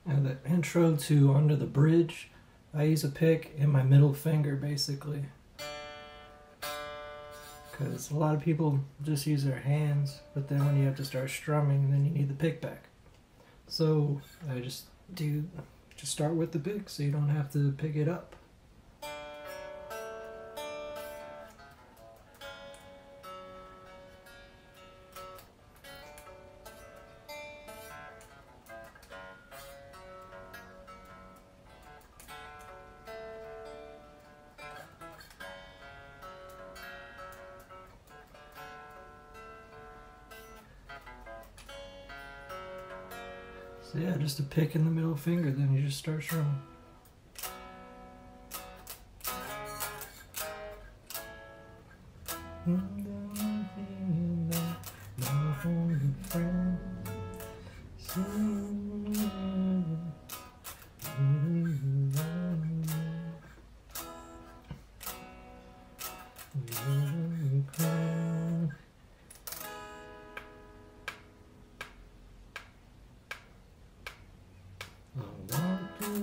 And the intro to Under the Bridge, I use a pick and my middle finger basically. Because a lot of people just use their hands, but then when you have to start strumming, then you need the pick back. So I just start with the pick so you don't have to pick it up. So yeah, just a pick in the middle finger, then you just start strumming.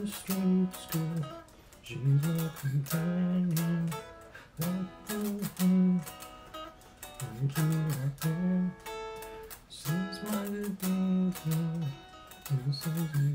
Streets good. She's a companion. Since my good days, this is the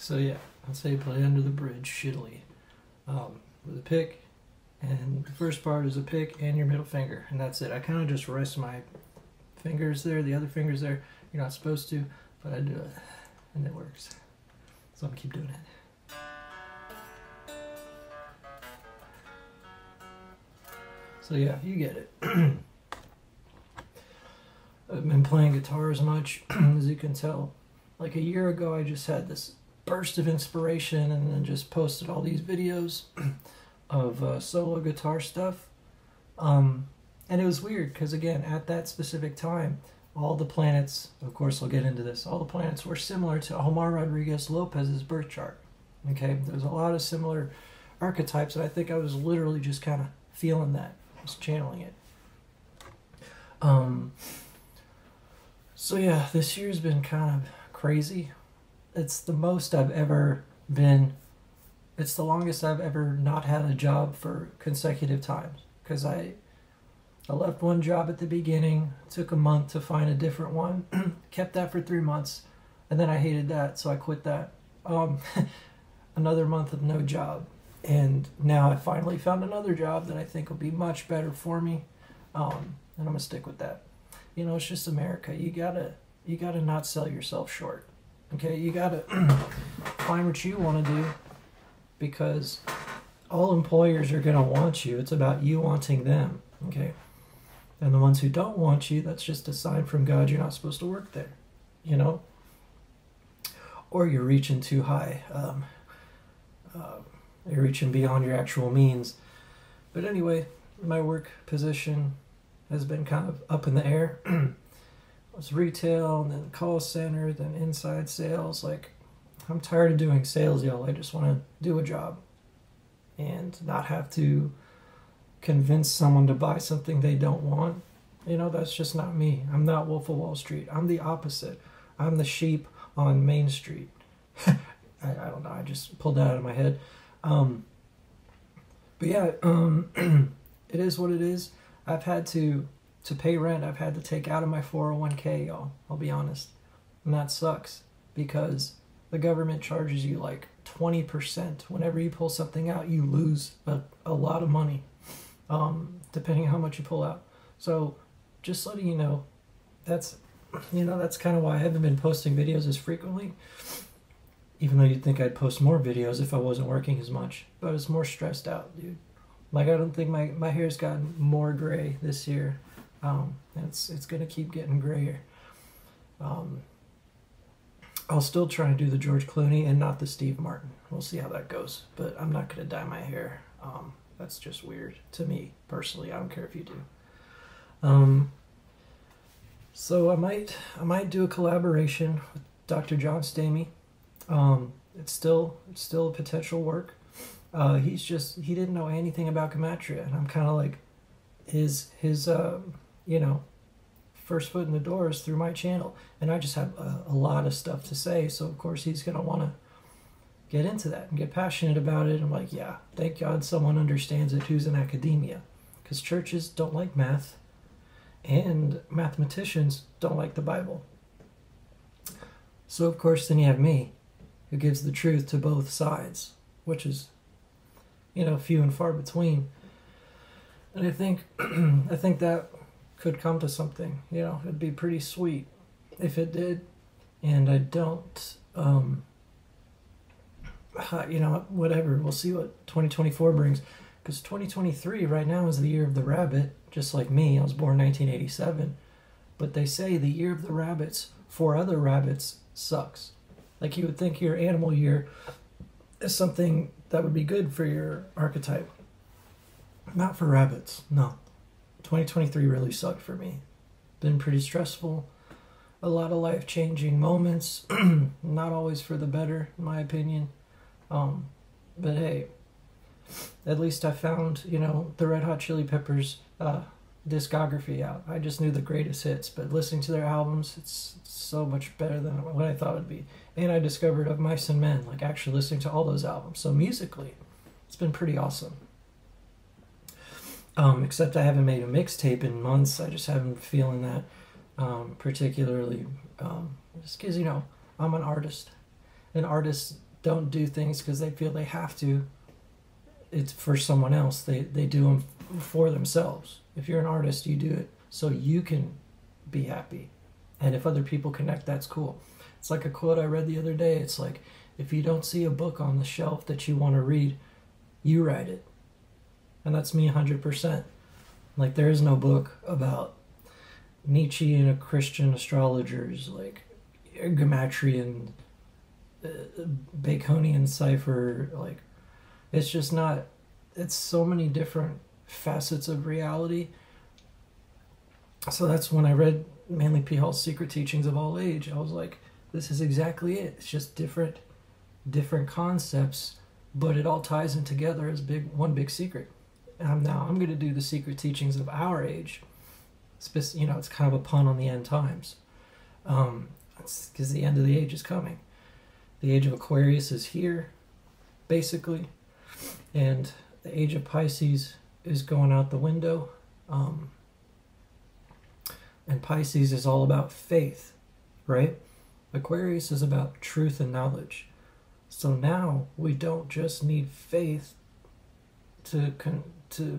So yeah, that's how you play Under the Bridge shittily. With a pick, and the first part is a pick and your middle finger, and that's it. I kind of just rest my fingers there, the other fingers there. You're not supposed to, but I do it, and it works. So I'm gonna keep doing it. So yeah, you get it. I've been playing guitar as much as you can tell. Like a year ago, I just had this burst of inspiration and then just posted all these videos of solo guitar stuff. And it was weird because, again, at that specific time, all the planets, of course I'll get into this, all the planets were similar to Omar Rodriguez Lopez's birth chart. Okay, there's a lot of similar archetypes, and I think I was literally just kind of feeling that, just channeling it. So yeah, this year's been kind of crazy. It's the most I've ever been, it's the longest I've ever not had a job for consecutive times. Because I left one job at the beginning, took a month to find a different one, kept that for 3 months, and then I hated that, so I quit that. Another month of no job, and now I finally found another job that I think will be much better for me, and I'm gonna stick with that. You know, it's just America. You gotta not sell yourself short. Okay, you gotta find what you want to do, because all employers are gonna want you. It's about you wanting them. Okay, and the ones who don't want you, that's just a sign from God you're not supposed to work there. You know, or you're reaching too high. You're reaching beyond your actual means. But anyway, my work position has been kind of up in the air. It's retail, and then call center, then inside sales. Like, I'm tired of doing sales, y'all. I just want to do a job and not have to convince someone to buy something they don't want. You know, that's just not me. I'm not Wolf of Wall Street. I'm the opposite. I'm the sheep on Main Street. I don't know. I just pulled that out of my head. But yeah, it is what it is. I've had to pay rent, I've had to take out of my 401k, y'all. I'll be honest. And that sucks, because the government charges you like 20%. Whenever you pull something out, you lose a lot of money, depending on how much you pull out. So just letting you know, that's kind of why I haven't been posting videos as frequently, even though you'd think I'd post more videos if I wasn't working as much. But it's more stressed out, dude. Like, I don't think my hair's gotten more gray this year. And it's going to keep getting grayer. I'll still try and do the George Clooney and not the Steve Martin. We'll see how that goes. But I'm not going to dye my hair. That's just weird to me, personally. I don't care if you do. So I might do a collaboration with Dr. John Stamey. It's still a potential work. He didn't know anything about gematria, and I'm kind of like his first foot in the door is through my channel, and I just have a lot of stuff to say. So of course he's gonna want to get into that and get passionate about it. I'm like, yeah, thank God someone understands it who's in academia, because churches don't like math, and mathematicians don't like the Bible. So of course then you have me, who gives the truth to both sides, which is, few and far between. And I think that could come to something. It'd be pretty sweet if it did. And I don't, whatever. We'll see what 2024 brings. Because 2023 right now is the year of the rabbit, just like me. I was born in 1987. But they say the year of the rabbits for other rabbits sucks. Like, you would think your animal year is something that would be good for your archetype. Not for rabbits, no. 2023 really sucked for me. Been pretty stressful. A lot of life-changing moments. Not always for the better, in my opinion. But hey, at least I found, the Red Hot Chili Peppers discography out. I just knew the greatest hits, but listening to their albums, it's so much better than what I thought it'd be. And I discovered Of Mice and Men, like actually listening to all those albums. So musically, it's been pretty awesome. Except I haven't made a mixtape in months. I just haven't been feeling that particularly. Just because, I'm an artist. And artists don't do things because they feel they have to. It's for someone else. They do them for themselves. If you're an artist, you do it so you can be happy. And if other people connect, that's cool. It's like a quote I read the other day. It's like, if you don't see a book on the shelf that you want to read, you write it. And that's me 100%. Like, there is no book about Nietzsche and a Christian astrologers, like Gematrian, Baconian cipher. Like, it's just not, it's so many different facets of reality. So that's when I read Manly P. Hall's Secret Teachings of All Age. I was like, this is exactly it. It's just different concepts, but it all ties in together as one big secret. And I'm going to do the Secret Teachings of Our Age. It's kind of a pun on the end times. It's because the end of the age is coming. The age of Aquarius is here, basically. And the age of Pisces is going out the window. And Pisces is all about faith, right? Aquarius is about truth and knowledge. So now we don't just need faith to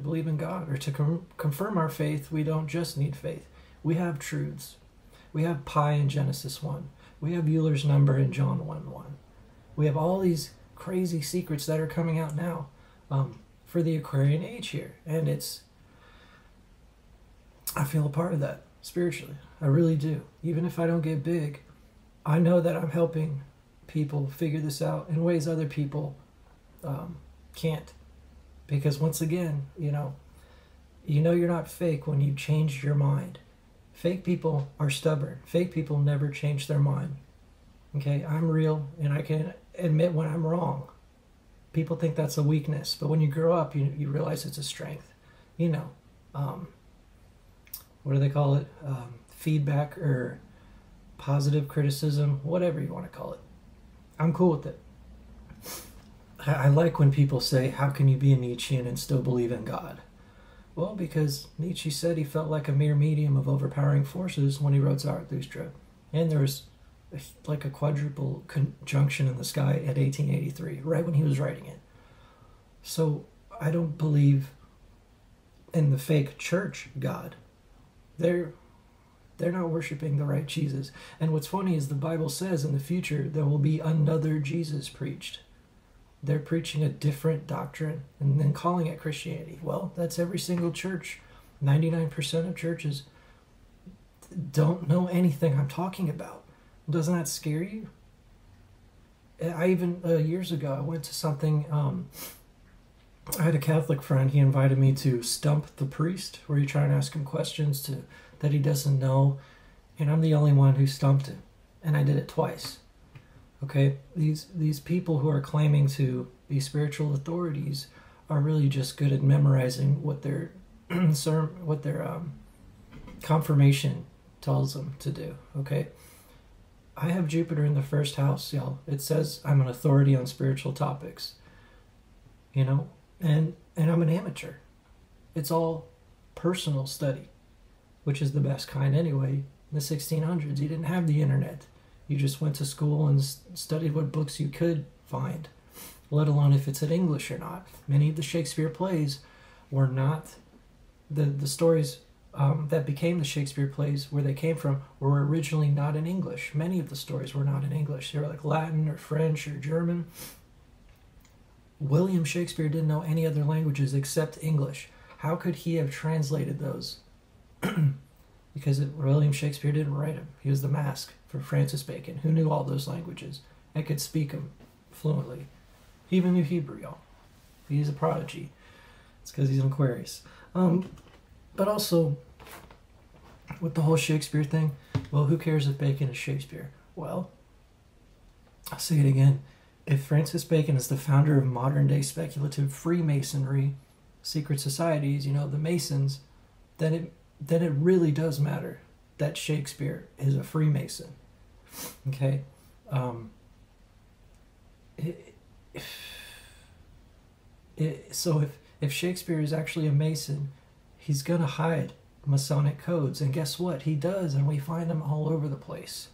believe in God, or to confirm our faith. We don't just need faith. We have truths. We have pi in Genesis 1. We have Euler's number in John 1:1. We have all these crazy secrets that are coming out now for the Aquarian age here. And I feel a part of that spiritually. I really do. Even if I don't get big, I know that I'm helping people figure this out in ways other people can't. Because once again, you're not fake when you changed your mind. Fake people are stubborn. Fake people never change their mind. Okay, I'm real, and I can admit when I'm wrong. People think that's a weakness, but when you grow up, you realize it's a strength. What do they call it? Feedback or positive criticism, whatever you want to call it. I'm cool with it. I like when people say, how can you be a Nietzschean and still believe in God? Well, because Nietzsche said he felt like a mere medium of overpowering forces when he wrote Zarathustra. And there's like a quadruple conjunction in the sky at 1883, right when he was writing it. So I don't believe in the fake church God. They're not worshiping the right Jesus. And what's funny is the Bible says in the future there will be another Jesus preached. They're preaching a different doctrine and then calling it Christianity. Well, that's every single church. 99% of churches don't know anything I'm talking about. Doesn't that scare you? I even, years ago, I went to something, I had a Catholic friend, he invited me to stump the priest, where you try and ask him questions that he doesn't know, and I'm the only one who stumped him, and I did it twice. Okay? These people who are claiming to be spiritual authorities are really just good at memorizing what their confirmation tells them to do, okay? I have Jupiter in the first house, y'all. It says I'm an authority on spiritual topics, you know, and I'm an amateur. It's all personal study, which is the best kind anyway. In the 1600s, you didn't have the internet. You just went to school and studied what books you could find, let alone if it's in English or not. Many of the Shakespeare plays were not, the stories that became the Shakespeare plays, where they came from, were originally not in English. Many of the stories were not in English. They were like Latin or French or German. William Shakespeare didn't know any other languages except English. How could he have translated those? Because William Shakespeare didn't write them. He was the mask for Francis Bacon, who knew all those languages and could speak them fluently. He even knew Hebrew, y'all. He's a prodigy. It's because he's an Aquarius. But also, with the whole Shakespeare thing, well, who cares if Bacon is Shakespeare? Well, I'll say it again. If Francis Bacon is the founder of modern-day speculative Freemasonry, secret societies, you know, the Masons, then it really does matter that Shakespeare is a Freemason. Okay? So if Shakespeare is actually a Mason, he's going to hide Masonic codes. And guess what? He does, and we find them all over the place.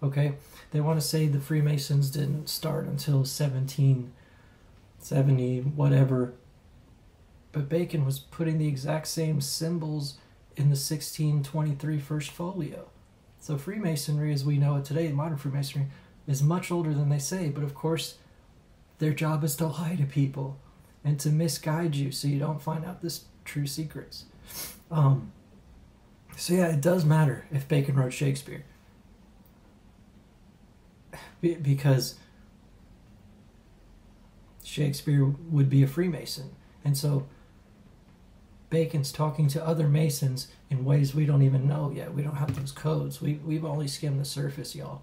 Okay? They want to say the Freemasons didn't start until 1770, whatever. But Bacon was putting the exact same symbols in the 1623 First Folio. So Freemasonry, as we know it today, modern Freemasonry, is much older than they say. But of course, their job is to lie to people and to misguide you so you don't find out the true secrets. So yeah, it does matter if Bacon wrote Shakespeare. Because Shakespeare would be a Freemason. And so Bacon's talking to other Masons in ways we don't even know yet. We don't have those codes. We've only skimmed the surface, y'all.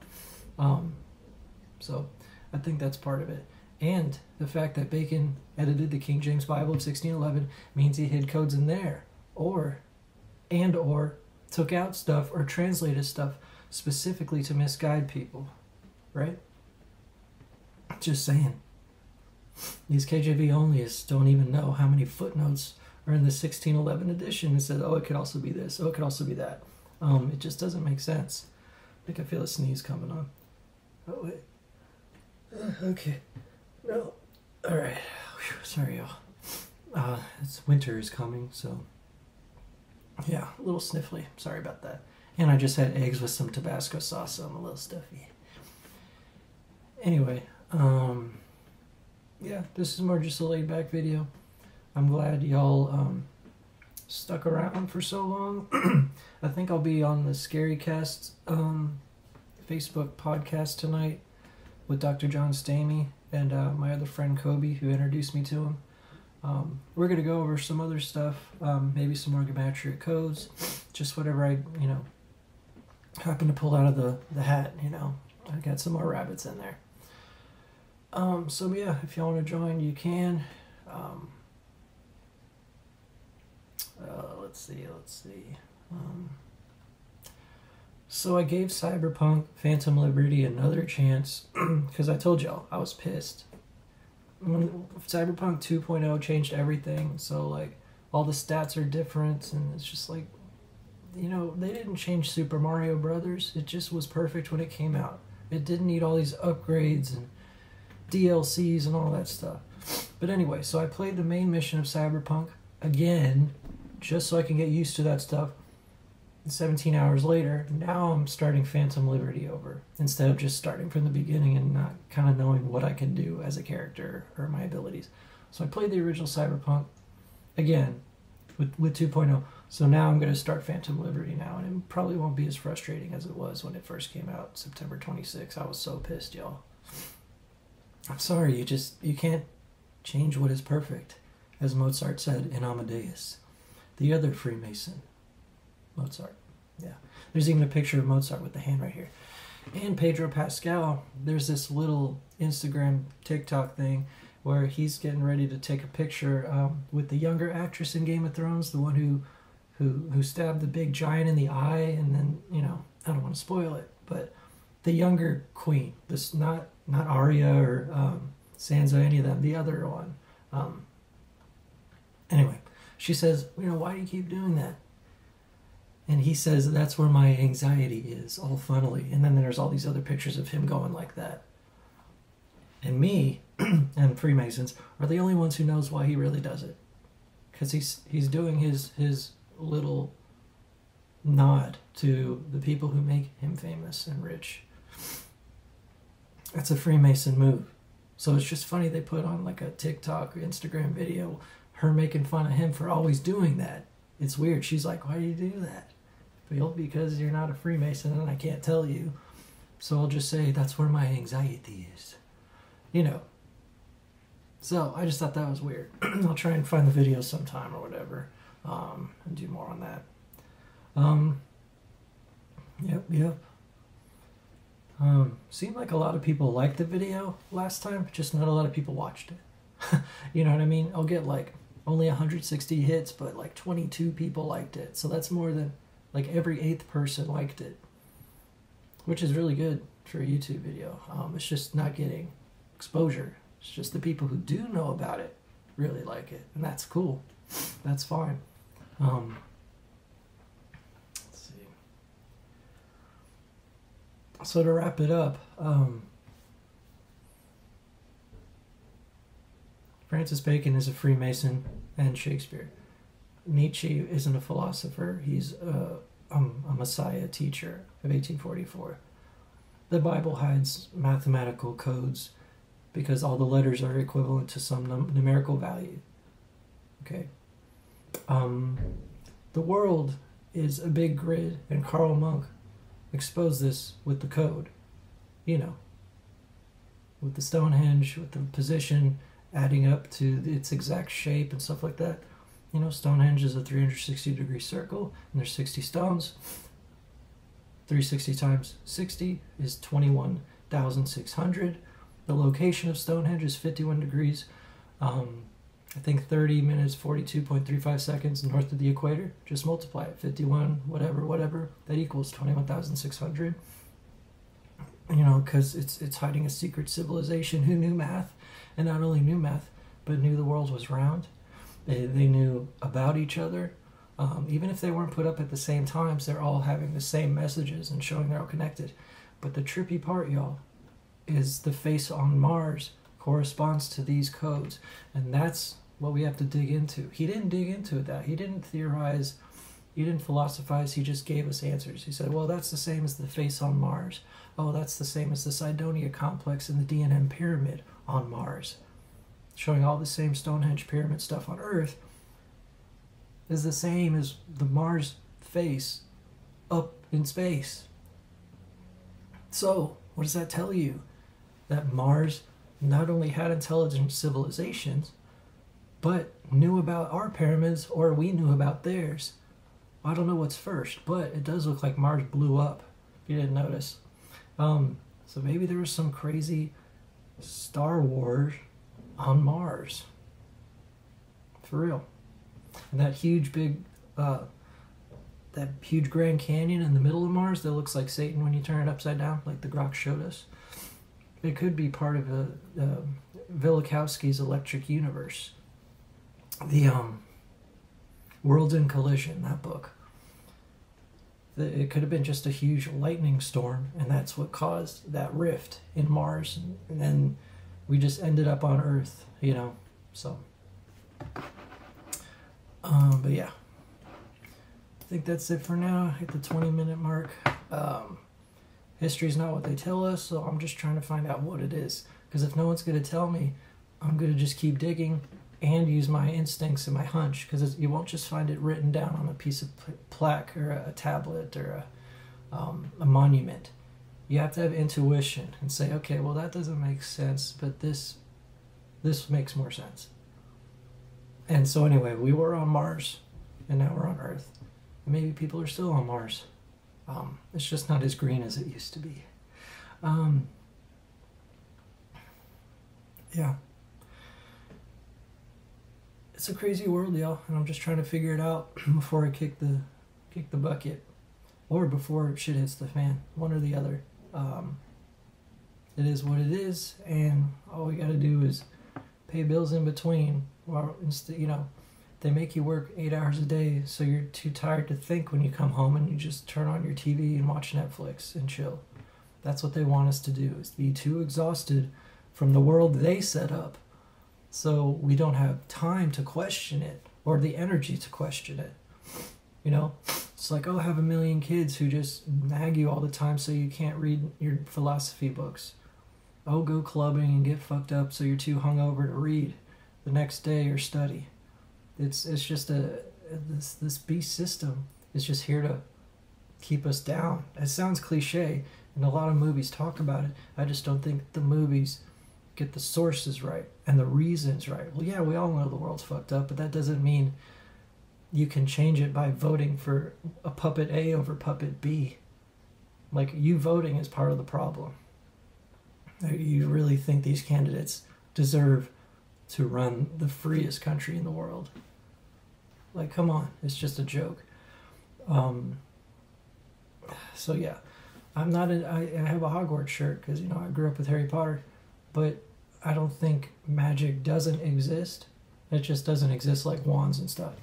So I think that's part of it. And the fact that Bacon edited the King James Bible of 1611 means he hid codes in there. Or took out stuff or translated stuff specifically to misguide people. Right? Just saying. These KJV onlyists don't even know how many footnotes are in the 1611 edition and said, oh, it could also be this, oh, it could also be that. It just doesn't make sense. I think I feel a sneeze coming on. Oh, wait. Okay. No. All right. Whew, sorry, y'all. It's winter is coming, so yeah, a little sniffly. Sorry about that. And I just had eggs with some Tabasco sauce, so I'm a little stuffy. Anyway, yeah, this is more just a laid-back video. I'm glad y'all stuck around for so long. I think I'll be on the Scarycast Facebook podcast tonight with Dr. John Stamey and my other friend Kobe, who introduced me to him. We're going to go over some other stuff, maybe some more gematria codes, just whatever I, happen to pull out of the hat, I got some more rabbits in there. So yeah, if y'all want to join, you can. Let's see. So I gave Cyberpunk Phantom Liberty another chance because I told y'all I was pissed. When Cyberpunk 2.0 changed everything, so like all the stats are different, and it's just like, they didn't change Super Mario Brothers. It just was perfect when it came out. It didn't need all these upgrades and DLCs and all that stuff. But anyway, so I played the main mission of Cyberpunk again, just so I can get used to that stuff. 17 hours later, now I'm starting Phantom Liberty over, instead of just starting from the beginning and not kind of knowing what I can do as a character or my abilities. So I played the original Cyberpunk again with 2.0. So now I'm going to start Phantom Liberty now, and it probably won't be as frustrating as it was when it first came out, September 26th. I was so pissed, y'all. I'm sorry, you can't change what is perfect, as Mozart said in Amadeus. The other Freemason. Mozart. Yeah. There's even a picture of Mozart with the hand right here. And Pedro Pascal, there's this little Instagram TikTok thing where he's getting ready to take a picture with the younger actress in Game of Thrones, the one who stabbed the big giant in the eye, and then, you know, I don't want to spoil it, but the younger queen, this not Arya or Sansa, any of them, the other one. Anyway, she says, you know, why do you keep doing that? And he says, that's where my anxiety is, all funnily. And then there's all these other pictures of him going like that. And me and Freemasons are the only ones who knows why he really does it. Because he's doing his little nod to the people who make him famous and rich. That's a Freemason move. So it's just funny they put on like a TikTok or Instagram video, her making fun of him for always doing that. It's weird. She's like, why do you do that? Well, because you're not a Freemason and I can't tell you. So I'll just say, that's where my anxiety is. You know. So I just thought that was weird. I'll try and find the video sometime or whatever. And do more on that. Yep. Seemed like a lot of people liked the video last time, just not a lot of people watched it. You know what I mean? I'll get like only 160 hits, but like 22 people liked it. So that's more than like every 8th person liked it, which is really good for a YouTube video. It's just not getting exposure. It's just the people who do know about it really like it, and that's cool. That's fine. Let's see. So to wrap it up, Francis Bacon is a Freemason and Shakespeare. Nietzsche isn't a philosopher. He's a Messiah teacher of 1844. The Bible hides mathematical codes because all the letters are equivalent to some numerical value. Okay. The world is a big grid, and Karl Monk exposed this with the code. You know, with the Stonehenge, with the position adding up to its exact shape and stuff like that. You know, Stonehenge is a 360-degree circle, and there's 60 stones. 360 times 60 is 21,600. The location of Stonehenge is 51 degrees. I think 30 minutes, 42.35 seconds north of the equator. Just multiply it, 51, whatever. That equals 21,600. You know, because it's hiding a secret civilization who knew math, and not only knew math, but knew the world was round. They knew about each other. Even if they weren't put up at the same times, they're all having the same messages and showing they're all connected. But the trippy part, y'all, is the face on Mars corresponds to these codes. And that's what we have to dig into. He didn't dig into that. He didn't theorize. He didn't philosophize. He just gave us answers. He said, well, that's the same as the face on Mars. Oh, that's the same as the Cydonia complex and the D&M pyramid on Mars. Showing all the same Stonehenge pyramid stuff on Earth is the same as the Mars face up in space. So, what does that tell you? That Mars not only had intelligent civilizations, but knew about our pyramids, or we knew about theirs. I don't know what's first, but it does look like Mars blew up, if you didn't notice. So maybe there was some crazy Star Wars on Mars. For real. And that huge huge Grand Canyon in the middle of Mars that looks like Satan when you turn it upside down, like the Grok showed us. It could be part of Velikovsky's Electric Universe. The Worlds in Collision, that book. It could have been just a huge lightning storm, and that's what caused that rift in Mars, and then we just ended up on Earth, you know. So, but yeah, I think that's it for now. Hit the 20-minute mark. History's not what they tell us, so I'm just trying to find out what it is. Because if no one's going to tell me, I'm going to just keep digging and use my instincts and my hunch. Because you won't just find it written down on a piece of plaque or a tablet or a monument. You have to have intuition and say, okay, well, that doesn't make sense, but this makes more sense. And so anyway, we were on Mars, and now we're on Earth. And maybe people are still on Mars. It's just not as green as it used to be. Yeah. It's a crazy world, y'all, and I'm just trying to figure it out before I kick the bucket, or before shit hits the fan, one or the other. It is what it is, and all we gotta do is pay bills in between. Well, instead, you know, they make you work 8 hours a day, so you're too tired to think when you come home, and you just turn on your TV and watch Netflix and chill. That's what they want us to do, is to be too exhausted from the world they set up, so we don't have time to question it, or the energy to question it. You know, it's like, oh, have a million kids who just nag you all the time so you can't read your philosophy books. Oh, go clubbing and get fucked up so you're too hungover to read the next day or study. It's just this beast system is just here to keep us down. It sounds cliche, and a lot of movies talk about it. I just don't think the movies get the sources right and the reasons right. Well, yeah, we all know the world's fucked up, but that doesn't mean you can change it by voting for a puppet A over puppet B. Like, you voting is part of the problem. You really think these candidates deserve to run the freest country in the world? Like, come on, it's just a joke. So yeah, I have a Hogwarts shirt because, you know, I grew up with Harry Potter, but I don't think magic doesn't exist. It just doesn't exist like wands and stuff.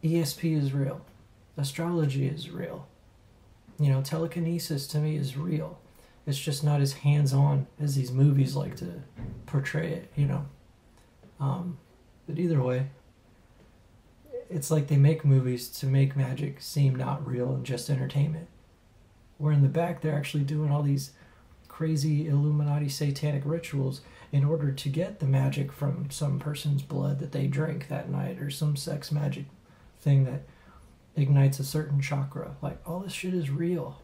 ESP is real. Astrology is real. You know, telekinesis to me is real. It's just not as hands-on as these movies like to portray it, you know. But either way, it's like they make movies to make magic seem not real and just entertainment. Where in the back they're actually doing all these crazy Illuminati satanic rituals in order to get the magic from some person's blood that they drank that night, or some sex magic thing that ignites a certain chakra. Like, all this shit is real.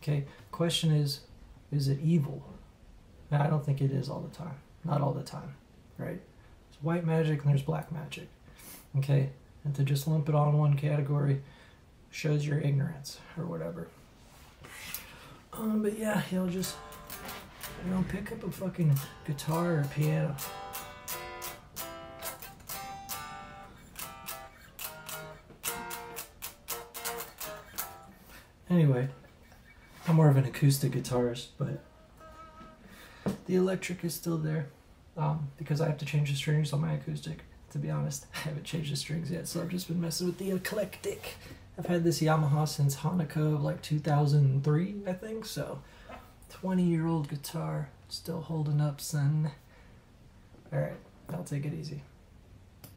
Okay, question is it evil? And I don't think it is all the time. Not all the time, right? There's white magic and there's black magic. Okay, and to just lump it all in one category shows your ignorance or whatever. But yeah, you'll just, you know, pick up a fucking guitar or piano. Anyway, I'm more of an acoustic guitarist, but the electric is still there, because I have to change the strings on my acoustic. To be honest, I haven't changed the strings yet, so I've just been messing with the eclectic. I've had this Yamaha since Hanukkah of like 2003, I think, so 20-year-old guitar, still holding up, son. Alright, I'll take it easy.